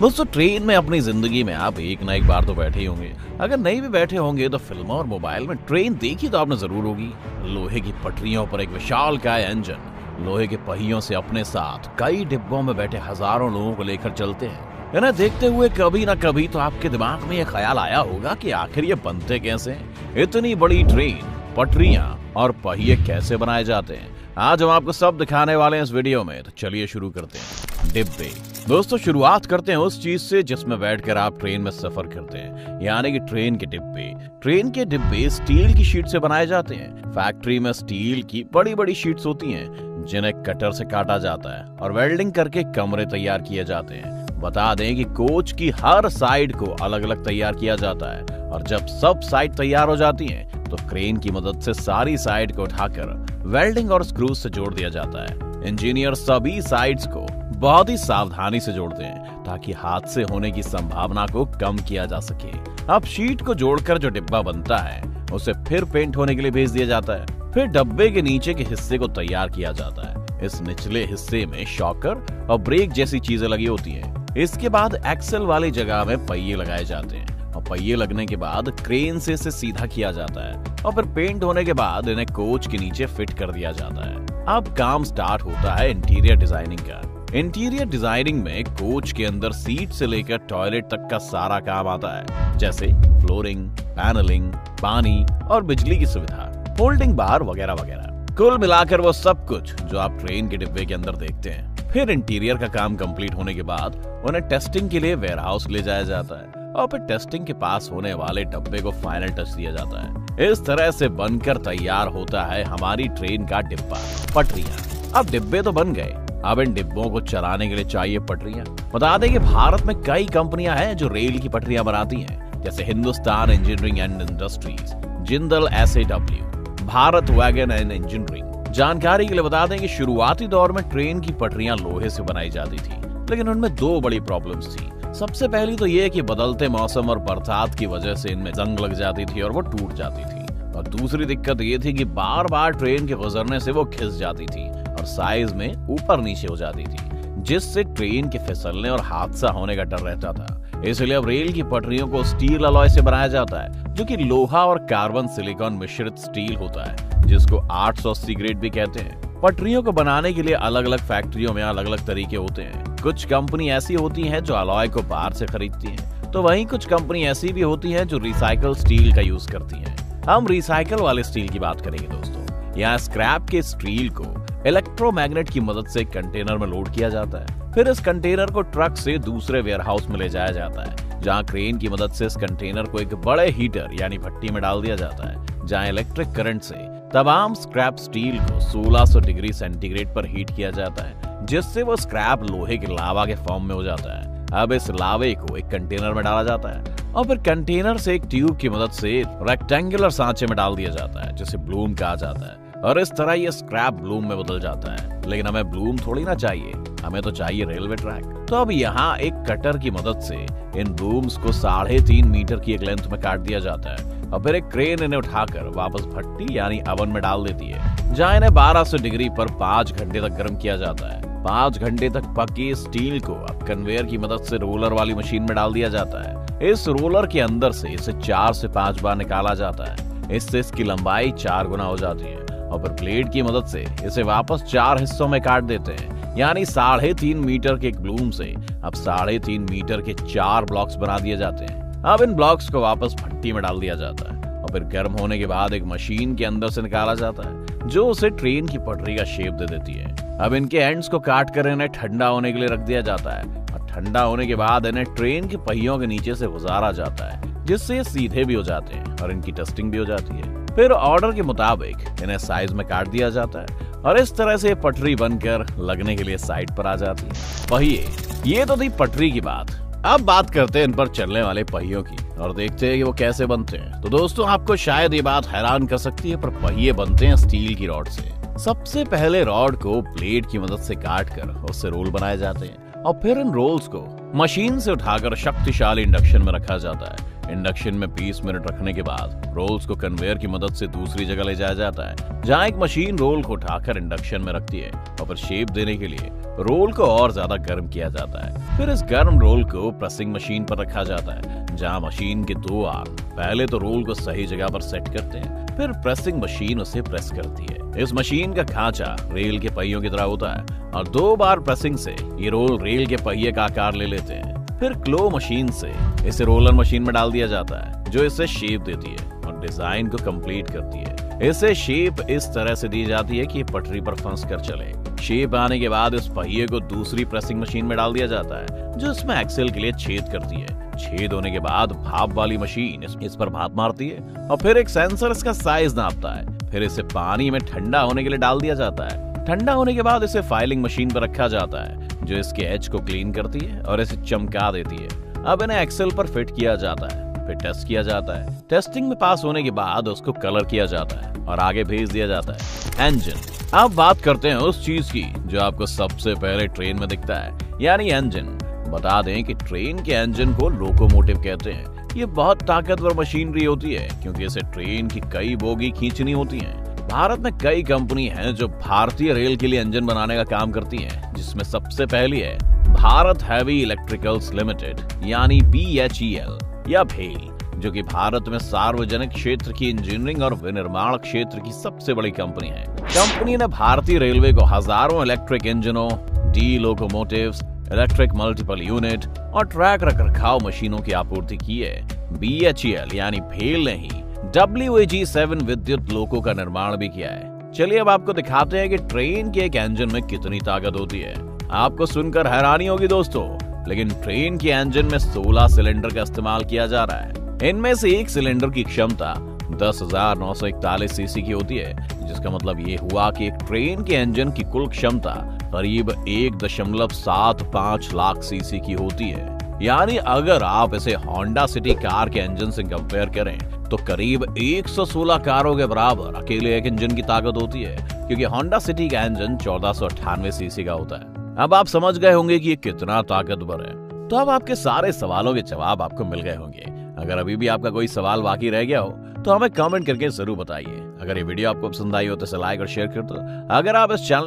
दोस्तों ट्रेन में अपनी जिंदगी में आप एक ना एक बार तो बैठे ही होंगे। अगर नहीं भी बैठे होंगे तो फिल्मों और मोबाइल में ट्रेन देखी तो आपने जरूर होगी। लोहे की पटरियों पर एक विशालकाय इंजन, लोहे के पहियों से अपने साथ कई डिब्बों में बैठे हजारों लोगों को लेकर चलते हैं। इन्हें देखते हुए कभी ना कभी तो आपके दिमाग में यह ख्याल आया होगा कि आखिर ये बनते कैसे हैं? इतनी बड़ी ट्रेन, पटरियां और पहिए कैसे बनाए जाते हैं? आज हम आपको सब दिखाने वाले हैं इस वीडियो में। तो चलिए शुरू करते हैं। डिब्बे। दोस्तों शुरुआत करते हैं उस चीज से जिसमें बैठकर आप ट्रेन में सफर करते हैं, यानी कि ट्रेन के डिब्बे। ट्रेन के डिब्बे स्टील की शीट से बनाए जाते हैं। फैक्ट्री में स्टील की बड़ी बड़ी शीट्स होती हैं जिन्हें कटर से काटा जाता है और वेल्डिंग करके कमरे तैयार किए जाते हैं। बता दें कि कोच की हर साइड को अलग अलग तैयार किया जाता है और जब सब साइड तैयार हो जाती हैं तो क्रेन की मदद से सारी साइड को उठाकर वेल्डिंग और स्क्रूज से जोड़ दिया जाता है। इंजीनियर सभी साइड्स को बहुत ही सावधानी से जोड़ते हैं ताकि हादसे होने की संभावना को कम किया जा सके। अब शीट को जोड़कर जो डिब्बा बनता है उसे फिर पेंट होने के लिए भेज दिया जाता है। फिर डब्बे के नीचे के हिस्से को तैयार किया जाता है। इस निचले हिस्से में शॉकर और ब्रेक जैसी चीजें लगी होती हैं। इसके बाद एक्सल वाली जगह में पहिए लगाए जाते हैं और पहिए लगने के बाद क्रेन से इसे सीधा किया जाता है और फिर पेंट होने के बाद इन्हें कोच के नीचे फिट कर दिया जाता है। अब काम स्टार्ट होता है इंटीरियर डिजाइनिंग का। इंटीरियर डिजाइनिंग में कोच के अंदर सीट से लेकर टॉयलेट तक का सारा काम आता है, जैसे फ्लोरिंग, पैनलिंग, पानी और बिजली की सुविधा, होल्डिंग बार वगैरह वगैरह। कुल मिलाकर वो सब कुछ जो आप ट्रेन के डिब्बे के अंदर देखते हैं। फिर इंटीरियर का काम कंप्लीट होने के बाद उन्हें टेस्टिंग के लिए वेयरहाउस ले जाया जाता है और फिर टेस्टिंग के पास होने वाले डब्बे को फाइनल टच दिया जाता है। इस तरह से बनकर तैयार होता है हमारी ट्रेन का डिब्बा, पटरियां। अब डिब्बे तो बन गए, अब इन डिब्बों को चलाने के लिए चाहिए पटरियां। बता दें कि भारत में कई कंपनियां हैं जो रेल की पटरियां बनाती हैं, जैसे Hindustan engineering and industries, Jindal SAW, Bharat wagon and engineering. जानकारी के लिए बता दें कि शुरुआती दौर में ट्रेन की पटरियां लोहे से बनाई जाती थी, लेकिन उनमें दो बड़ी प्रॉब्लम्स थी। सबसे पहली तो ये कि बदलते मौसम और बरसात की वजह से इनमें जंग लग जाती थी और वो टूट जाती थी, और दूसरी दिक्कत ये थी कि बार बार ट्रेन के गुजरने से वो खिस जाती थी और साइज में ऊपर नीचे हो जाती थी, जिससे ट्रेन के फिसलने और हादसा होने का डर रहता था। इसलिए अब रेल की पटरियों को स्टील अलॉय से बनाया जाता है, जो कि लोहा और कार्बन सिलिकॉन मिश्रित स्टील होता है, जिसको 880 ग्रेड भी कहते हैं। पटरियों को बनाने के लिए अलग अलग फैक्ट्रियों में अलग अलग तरीके होते हैं। कुछ कंपनी ऐसी होती हैं जो अलॉय को बाहर से खरीदती हैं, तो वहीं कुछ कंपनी ऐसी भी होती हैं जो रिसाइकल स्टील का यूज करती हैं। हम रिसाइकल वाले स्टील की बात करेंगे दोस्तों। यहाँ स्क्रैप के स्टील को इलेक्ट्रोमैग्नेट की मदद से कंटेनर में लोड किया जाता है। फिर इस कंटेनर को ट्रक से दूसरे वेयरहाउस में ले जाया जाता है, जहाँ क्रेन की मदद से इस कंटेनर को एक बड़े हीटर यानी भट्टी में डाल दिया जाता है, जहाँ इलेक्ट्रिक करंट से तमाम स्क्रैप स्टील को 1600 डिग्री सेंटीग्रेड पर हीट किया जाता है, जिससे वो स्क्रैप लोहे के लावा के फॉर्म में हो जाता है। अब इस लावे को एक कंटेनर में डाला जाता है और फिर कंटेनर से एक ट्यूब की मदद से रेक्टेंगुलर सांचे में डाल दिया जाता है, जिसे ब्लूम कहा जाता है, और इस तरह ये स्क्रैप ब्लूम में बदल जाता है। लेकिन हमें ब्लूम थोड़ी ना चाहिए, हमें तो चाहिए रेलवे ट्रैक। तो अब यहाँ एक कटर की मदद से इन ब्लूम्स को 3.5 मीटर की एक लेंथ में काट दिया जाता है और फिर एक क्रेन इन्हें उठाकर वापस भट्टी यानी ओवन में डाल देती है, जहाँ इन्हें 1200 डिग्री पर 5 घंटे तक गर्म किया जाता है। 5 घंटे तक पकी स्टील को अब कन्वेयर की मदद से रोलर वाली मशीन में डाल दिया जाता है। इस रोलर के अंदर से इसे 4 से 5 बार निकाला जाता है। इससे इसकी लंबाई 4 गुना हो जाती है और फिर ब्लेड की मदद से इसे वापस 4 हिस्सों में काट देते हैं, यानी 3.5 मीटर के एक ब्लूम से अब 3.5 मीटर के 4 ब्लॉक्स बना दिए जाते हैं। अब इन ब्लॉक्स को वापस भट्टी में डाल दिया जाता है और फिर गर्म होने के बाद एक मशीन के अंदर से निकाला जाता है, जो उसे ट्रेन की पटरी का शेप दे देती है। अब इनके एंड्स को काट कर इन्हें ठंडा होने के लिए रख दिया जाता है और ठंडा होने के बाद इन्हें ट्रेन के पहियों के नीचे से गुजारा जाता है, जिससे ये सीधे भी हो जाते हैं और इनकी टेस्टिंग भी हो जाती है। फिर ऑर्डर के मुताबिक इन्हें साइज में काट दिया जाता है और इस तरह से पटरी बनकर लगने के लिए साइड पर आ जाती है। पहिए, ये तो थी पटरी की बात। अब बात करते हैं इन पर चलने वाले पहियों की और देखते हैं कि वो कैसे बनते हैं। तो दोस्तों आपको शायद ये बात हैरान कर सकती है, पर पहिए बनते हैं स्टील की रॉड से। सबसे पहले रॉड को ब्लेड की मदद से काट कर उससे रोल बनाए जाते हैं और फिर इन रोल्स को मशीन से उठाकर शक्तिशाली इंडक्शन में रखा जाता है। इंडक्शन में 20 मिनट रखने के बाद रोल्स को कन्वेयर की मदद से दूसरी जगह ले जाया जाता है, जहां एक मशीन रोल को उठाकर इंडक्शन में रखती है और फिर शेप देने के लिए रोल को और ज्यादा गर्म किया जाता है। फिर इस गर्म रोल को प्रेसिंग मशीन पर रखा जाता है, जहां मशीन के 2 आर्म पहले तो रोल को सही जगह पर सेट करते हैं, फिर प्रेसिंग मशीन उसे प्रेस करती है। इस मशीन का खांचा रेल के पहियों की तरह होता है और 2 बार प्रेसिंग से ये रोल रेल के पहिए का आकार ले लेते हैं। फिर क्लो मशीन से इसे रोलर मशीन में डाल दिया जाता है, जो इसे शेप देती है और डिजाइन को कंप्लीट करती है। इसे शेप इस तरह से दी जाती है कि ये पटरी पर फंस कर चले। शेप आने के बाद इस पहिए को दूसरी प्रेसिंग मशीन में डाल दिया जाता है, जो इसमें एक्सेल के लिए छेद करती है। छेद होने के बाद भाप वाली मशीन इस पर भाप मारती है और फिर एक सेंसर इसका साइज नापता है। फिर इसे पानी में ठंडा होने के लिए डाल दिया जाता है। ठंडा होने के बाद इसे फाइलिंग मशीन पर रखा जाता है, जो इसके एज को क्लीन करती है और इसे चमका देती है। अब इन्हें एक्सेल पर फिट किया जाता है, फिर टेस्ट किया जाता है। टेस्टिंग में पास होने के बाद उसको कलर किया जाता है और आगे भेज दिया जाता है। इंजन। अब बात करते हैं उस चीज की जो आपको सबसे पहले ट्रेन में दिखता है, यानी इंजन। बता दें कि ट्रेन के इंजन को लोकोमोटिव कहते हैं। ये बहुत ताकतवर मशीनरी होती है क्योंकि इसे ट्रेन की कई बोगी खींचनी होती हैं। भारत में कई कंपनी हैं जो भारतीय रेल के लिए इंजन बनाने का काम करती हैं, जिसमें सबसे पहली है भारत हैवी इलेक्ट्रिकल्स लिमिटेड यानी BHEL या भेल, जो कि भारत में सार्वजनिक क्षेत्र की इंजीनियरिंग और विनिर्माण क्षेत्र की सबसे बड़ी कंपनी है। कंपनी ने भारतीय रेलवे को हजारों इलेक्ट्रिक इंजनों, D locomotives, electric multiple unit और ट्रैक रखरखाव मशीनों की आपूर्ति की है। BHEL यानी भेल ने ही WAG-7 विद्युत लोको का निर्माण भी किया है। चलिए अब आपको दिखाते हैं कि ट्रेन के एक इंजन में कितनी ताकत होती है। आपको सुनकर हैरानी होगी दोस्तों, लेकिन ट्रेन के इंजन में 16 सिलेंडर का इस्तेमाल किया जा रहा है। इनमें से एक सिलेंडर की क्षमता 10,941 सीसी की होती है, जिसका मतलब ये हुआ कि एक ट्रेन के इंजन की कुल क्षमता करीब 1.75 लाख सीसी की होती है। यानी अगर आप इसे होंडा सिटी कार के इंजन से कंपेयर करें तो करीब 116 कारों के बराबर अकेले एक इंजन की ताकत होती है, क्योंकि होंडा सिटी का इंजन 1498 सीसी का होता है। अब आप समझ गए होंगे कि ये कितना ताकतवर है। तो अब आपके सारे सवालों के जवाब आपको मिल गए होंगे। अगर अभी भी आपका कोई सवाल बाकी रह गया हो तो हमें कमेंट करके जरूर बताइए। अगर ये वीडियो आपको पसंद आई हो तो इसे लाइक और शेयर कर दो। अगर आप इस चैनल